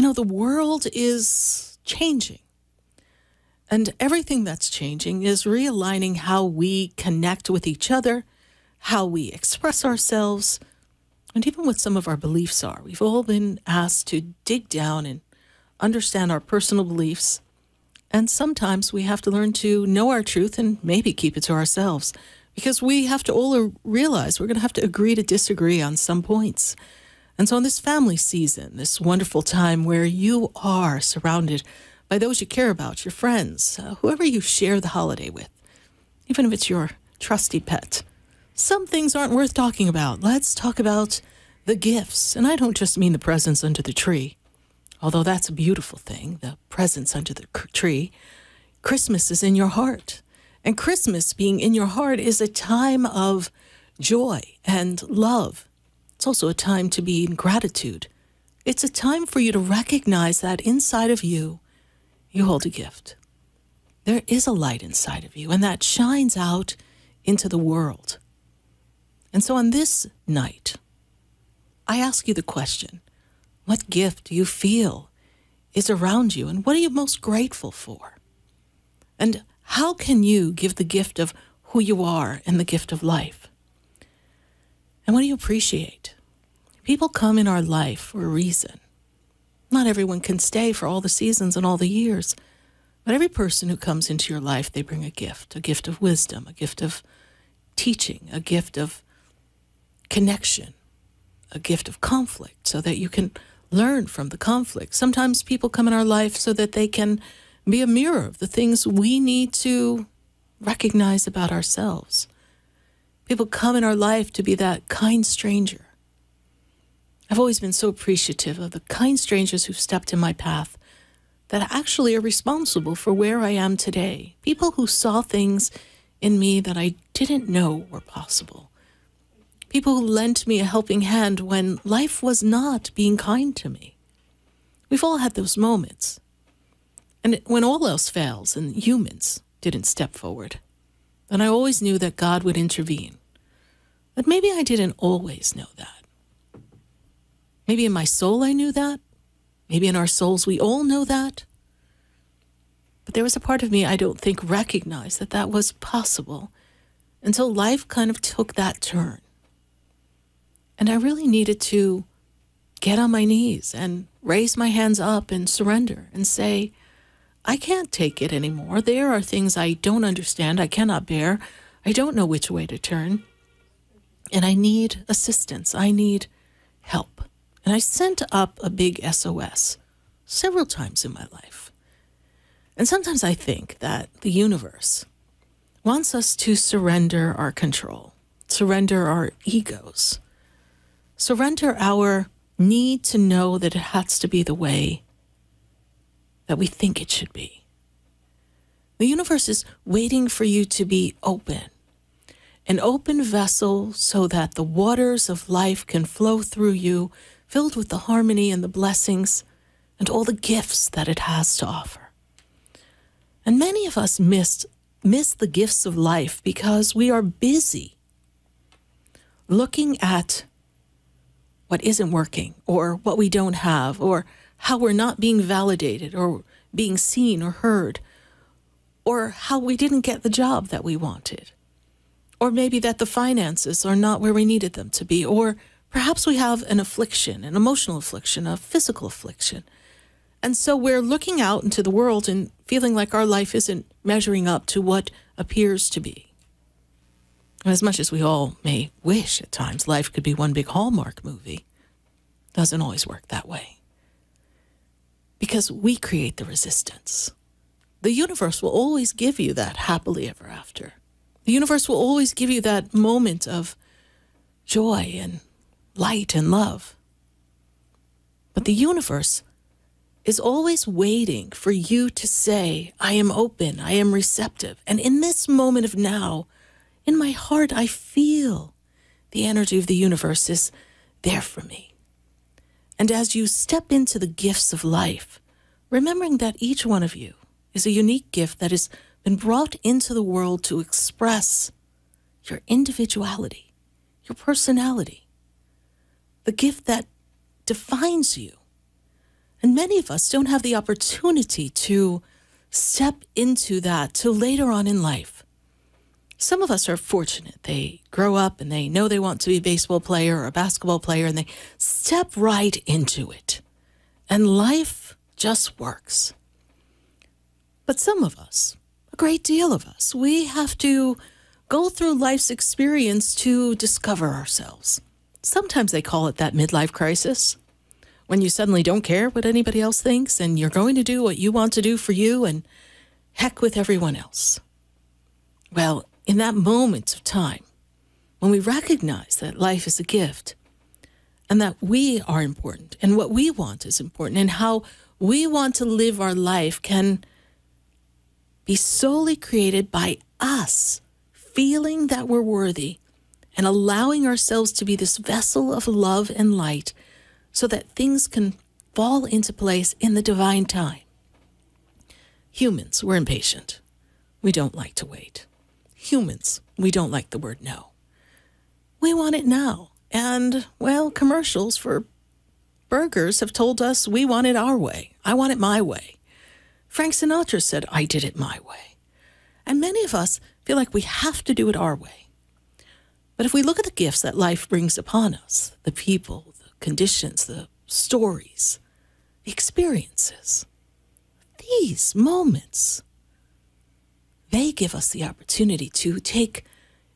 The world is changing. And everything that's changing is realigning how we connect with each other, how we express ourselves, and even what some of our beliefs are. We've all been asked to dig down and understand our personal beliefs. And sometimes we have to learn to know our truth and maybe keep it to ourselves, because we have to all realize we're going to have to agree to disagree on some points. And so in this family season, this wonderful time where you are surrounded by those you care about, your friends, whoever you share the holiday with, even if it's your trusty pet, some things aren't worth talking about. Let's talk about the gifts. And I don't just mean the presents under the tree, although that's a beautiful thing, the presents under the tree. Christmas is in your heart. And Christmas being in your heart is a time of joy and love. It's also a time to be in gratitude. It's a time for you to recognize that inside of you, you hold a gift. There is a light inside of you, and that shines out into the world. And so on this night, I ask you the question, what gift do you feel is around you, and what are you most grateful for? And how can you give the gift of who you are and the gift of life? And what do you appreciate? People come in our life for a reason. Not everyone can stay for all the seasons and all the years, but every person who comes into your life, they bring a gift of wisdom, a gift of teaching, a gift of connection, a gift of conflict, so that you can learn from the conflict. Sometimes people come in our life so that they can be a mirror of the things we need to recognize about ourselves. People come in our life to be that kind stranger. I've always been so appreciative of the kind strangers who've stepped in my path that actually are responsible for where I am today. People who saw things in me that I didn't know were possible. People who lent me a helping hand when life was not being kind to me. We've all had those moments. And when all else fails and humans didn't step forward, then I always knew that God would intervene. But maybe I didn't always know that. Maybe in my soul I knew that. Maybe in our souls we all know that. But there was a part of me I don't think recognized that that was possible until life kind of took that turn. And I really needed to get on my knees and raise my hands up and surrender and say, I can't take it anymore. There are things I don't understand, I cannot bear. I don't know which way to turn. And I need assistance. I need help. And I sent up a big SOS several times in my life. And sometimes I think that the universe wants us to surrender our control, surrender our egos, surrender our need to know that it has to be the way that we think it should be. The universe is waiting for you to be open, an open vessel so that the waters of life can flow through you, filled with the harmony and the blessings and all the gifts that it has to offer. And many of us miss the gifts of life because we are busy looking at what isn't working or what we don't have or how we're not being validated or being seen or heard, or how we didn't get the job that we wanted, or maybe that the finances are not where we needed them to be, or perhaps we have an affliction, an emotional affliction, a physical affliction. And so we're looking out into the world and feeling like our life isn't measuring up to what appears to be. As much as we all may wish at times life could be one big Hallmark movie, it doesn't always work that way. Because we create the resistance. The universe will always give you that happily ever after. The universe will always give you that moment of joy and light and love. But the universe is always waiting for you to say, I am open, I am receptive. And in this moment of now, in my heart, I feel the energy of the universe is there for me. And as you step into the gifts of life, remembering that each one of you is a unique gift that has been brought into the world to express your individuality, your personality, the gift that defines you. And many of us don't have the opportunity to step into that till later on in life. Some of us are fortunate. They grow up and they know they want to be a baseball player or a basketball player, and they step right into it. And life just works. But some of us, a great deal of us, we have to go through life's experience to discover ourselves. Sometimes they call it that midlife crisis, when you suddenly don't care what anybody else thinks and you're going to do what you want to do for you and heck with everyone else. Well, in that moment of time, when we recognize that life is a gift and that we are important and what we want is important and how we want to live our life can be solely created by us feeling that we're worthy and allowing ourselves to be this vessel of love and light so that things can fall into place in the divine time. Humans, we're impatient. We don't like to wait. Humans, we don't like the word no. We want it now. And, well, commercials for burgers have told us we want it our way. I want it my way. Frank Sinatra said, I did it my way. And many of us feel like we have to do it our way. But if we look at the gifts that life brings upon us, the people, the conditions, the stories, the experiences, these moments, they give us the opportunity to take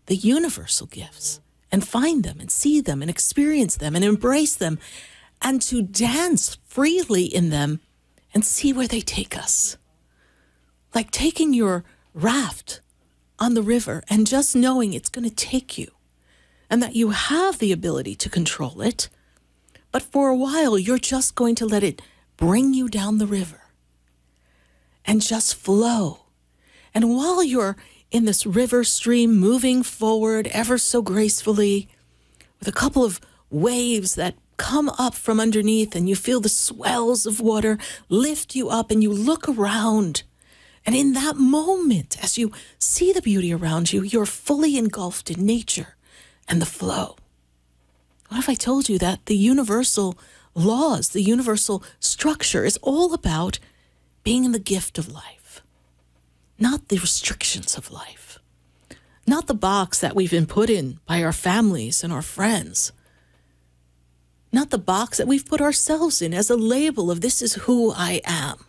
the universal gifts and find them and see them and experience them and embrace them and to dance freely in them and see where they take us. Like taking your raft on the river and just knowing it's going to take you and that you have the ability to control it, but for a while you're just going to let it bring you down the river and just flow. And while you're in this river stream moving forward ever so gracefully with a couple of waves that come up from underneath and you feel the swells of water lift you up and you look around. And in that moment, as you see the beauty around you, you're fully engulfed in nature and the flow. What if I told you that the universal laws, the universal structure is all about being in the gift of life, not the restrictions of life, not the box that we've been put in by our families and our friends, not the box that we've put ourselves in as a label of this is who I am.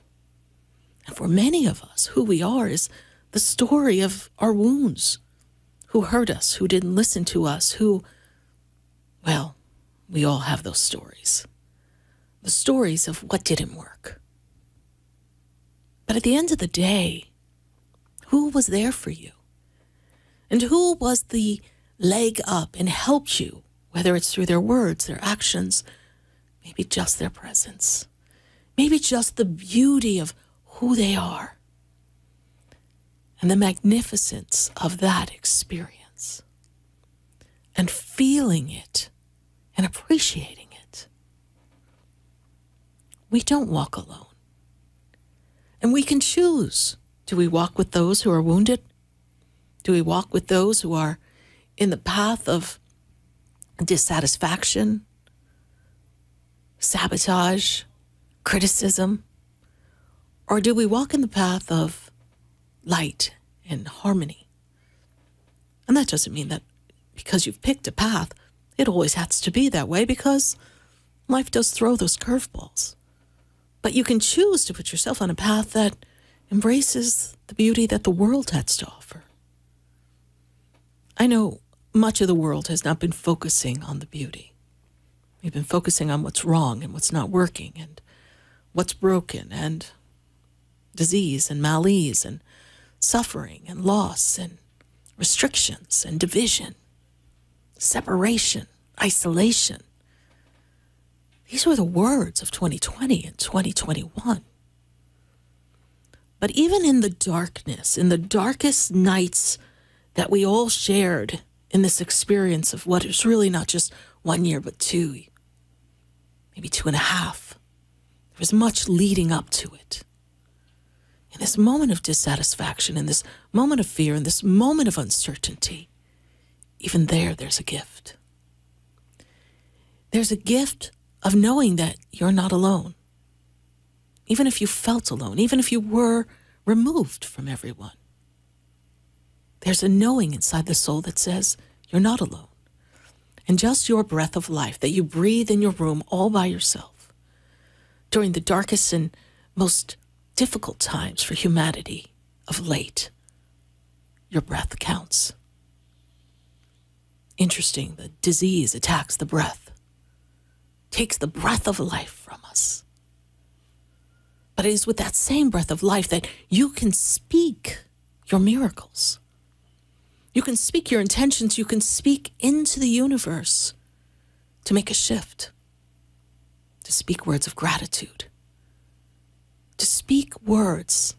And for many of us, who we are is the story of our wounds, who hurt us, who didn't listen to us, who, well, we all have those stories. The stories of what didn't work. But at the end of the day, who was there for you? And who was the leg up and helped you, whether it's through their words, their actions, maybe just their presence, maybe just the beauty of who they are and the magnificence of that experience and feeling it and appreciating it. We don't walk alone. And we can choose. Do we walk with those who are wounded? Do we walk with those who are in the path of dissatisfaction, sabotage, criticism? Or do we walk in the path of light and harmony? And that doesn't mean that because you've picked a path, it always has to be that way, because life does throw those curveballs. But you can choose to put yourself on a path that embraces the beauty that the world has to offer. I know much of the world has not been focusing on the beauty. We've been focusing on what's wrong and what's not working and what's broken and disease and malaise and suffering and loss and restrictions and division, separation, isolation. These were the words of 2020 and 2021. But even in the darkness, in the darkest nights that we all shared in this experience of what is really not just 1 year, but 2, maybe 2.5, there was much leading up to it. In this moment of dissatisfaction, in this moment of fear, in this moment of uncertainty, even there's a gift. There's a gift of knowing that you're not alone. even if you felt alone, even if you were removed from everyone, there's a knowing inside the soul that says you're not alone. And just your breath of life that you breathe in your room all by yourself during the darkest and most difficult times for humanity of late, your breath counts. Interesting, the disease attacks the breath, takes the breath of life from us. But it is with that same breath of life that you can speak your miracles. You can speak your intentions. You can speak into the universe to make a shift, to speak words of gratitude, to speak words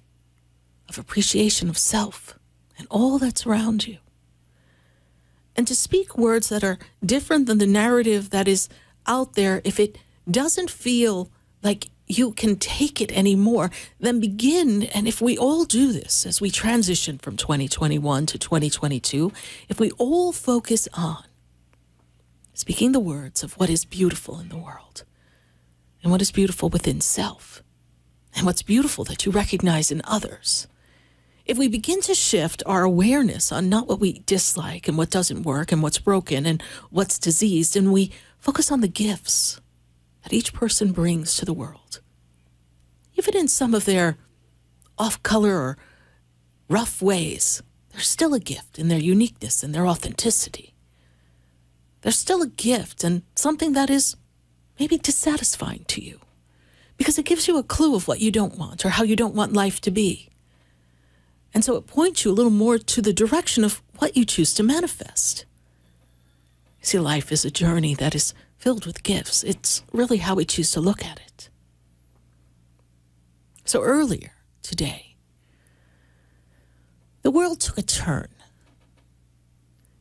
of appreciation of self and all that's around you, and to speak words that are different than the narrative that is out there. If it doesn't feel like you can take it anymore, then begin. And if we all do this as we transition from 2021 to 2022, if we all focus on speaking the words of what is beautiful in the world and what is beautiful within self and what's beautiful that you recognize in others, if we begin to shift our awareness on not what we dislike and what doesn't work and what's broken and what's diseased, and we focus on the gifts that each person brings to the world, even in some of their off-color or rough ways, there's still a gift in their uniqueness and their authenticity. There's still a gift and something that is maybe dissatisfying to you because it gives you a clue of what you don't want or how you don't want life to be. And so it points you a little more to the direction of what you choose to manifest. You see, life is a journey that is filled with gifts. It's really how we choose to look at it. So earlier today, the world took a turn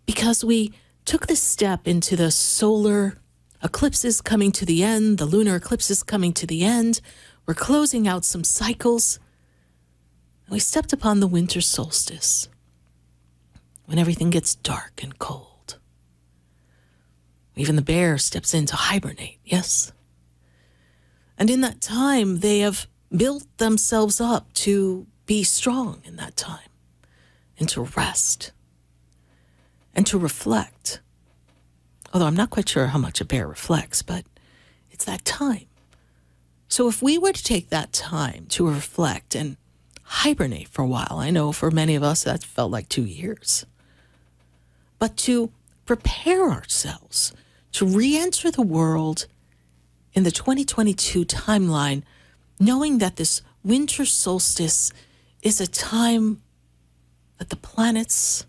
because we took this step into the solar eclipses coming to the end, the lunar eclipses coming to the end. We're closing out some cycles. And we stepped upon the winter solstice when everything gets dark and cold. Even the bear steps in to hibernate, yes? And in that time, they have built themselves up to be strong in that time and to rest and to reflect. Although I'm not quite sure how much a bear reflects, but it's that time. So if we were to take that time to reflect and hibernate for a while, I know for many of us that felt like 2 years, but to prepare ourselves to re-enter the world in the 2022 timeline, knowing that this winter solstice is a time that the planets,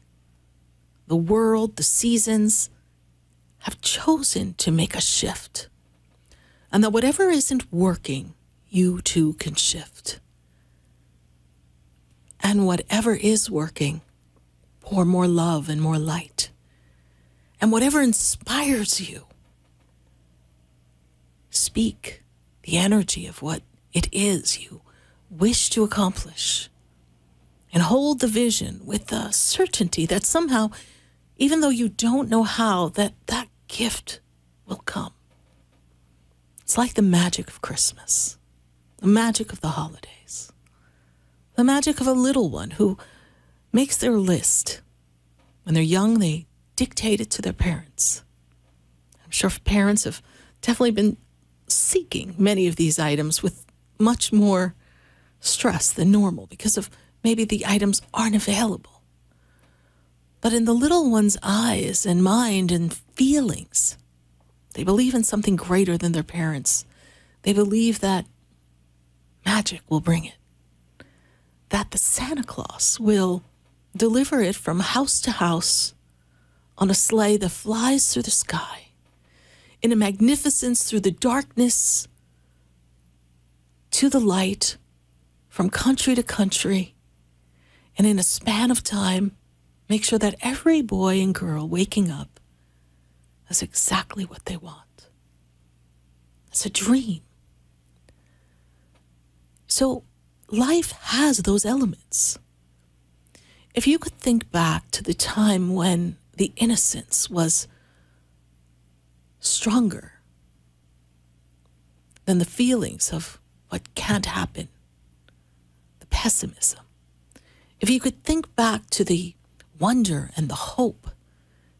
the world, the seasons have chosen to make a shift. And that whatever isn't working, you too can shift. And whatever is working, pour more love and more light. And whatever inspires you, speak the energy of what it is you wish to accomplish. And hold the vision with the certainty that somehow, even though you don't know how, that gift will come. It's like the magic of Christmas, the magic of the holidays, the magic of a little one who makes their list. When they're young, they dictate it to their parents. I'm sure parents have definitely been seeking many of these items with much more stress than normal because of maybe the items aren't available. But in the little one's eyes and mind and feelings, they believe in something greater than their parents. They believe that magic will bring it, that the Santa Claus will deliver it from house to house on a sleigh that flies through the sky, in a magnificence through the darkness to the light, from country to country, and in a span of time, make sure that every boy and girl waking up has exactly what they want. It's a dream. So life has those elements. If you could think back to the time when the innocence was stronger than the feelings of what what can't happen, the pessimism, if you could think back to the wonder and the hope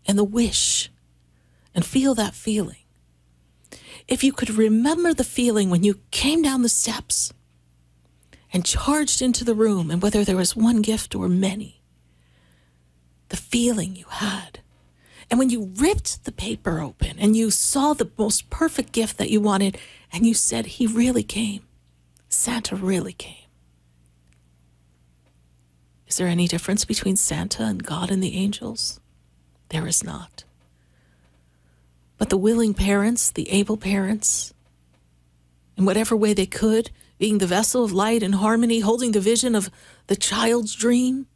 and the wish and feel that feeling, if you could remember the feeling when you came down the steps and charged into the room, and whether there was one gift or many, the feeling you had. And when you ripped the paper open and you saw the most perfect gift that you wanted, and you said, he really came. Santa really came. Is there any difference between Santa and God and the angels? There is not. But the willing parents, the able parents, in whatever way they could, being the vessel of light and harmony, holding the vision of the child's dream,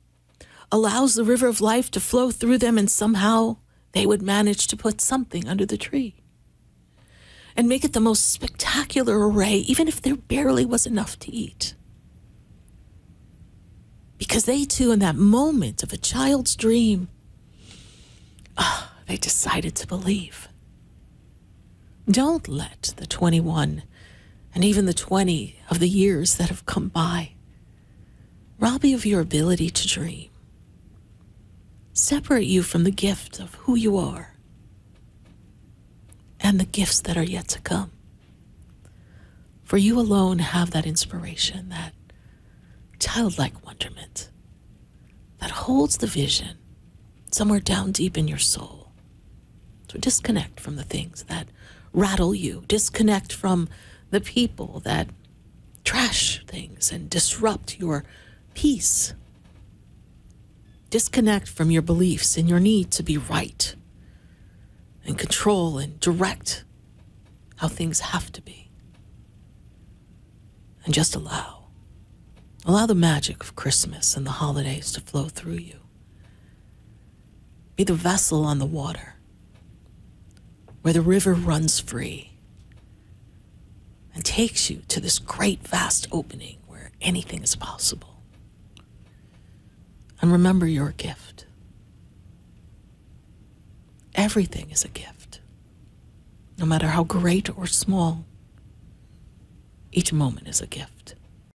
allows the river of life to flow through them, and somehow they would manage to put something under the tree and make it the most spectacular array, even if there barely was enough to eat. Because they too, in that moment of a child's dream, they decided to believe. Don't let the 21 and even the 20 of the years that have come by rob you of your ability to dream, separate you from the gift of who you are and the gifts that are yet to come. For you alone have that inspiration, that childlike wonderment that holds the vision somewhere down deep in your soul. So disconnect from the things that rattle you, disconnect from the people that trash things and disrupt your peace. Disconnect from your beliefs and your need to be right and control and direct how things have to be. And just allow the magic of Christmas and the holidays to flow through you. Be the vessel on the water where the river runs free and takes you to this great vast opening where anything is possible. And remember your gift. Everything is a gift. No matter how great or small, each moment is a gift.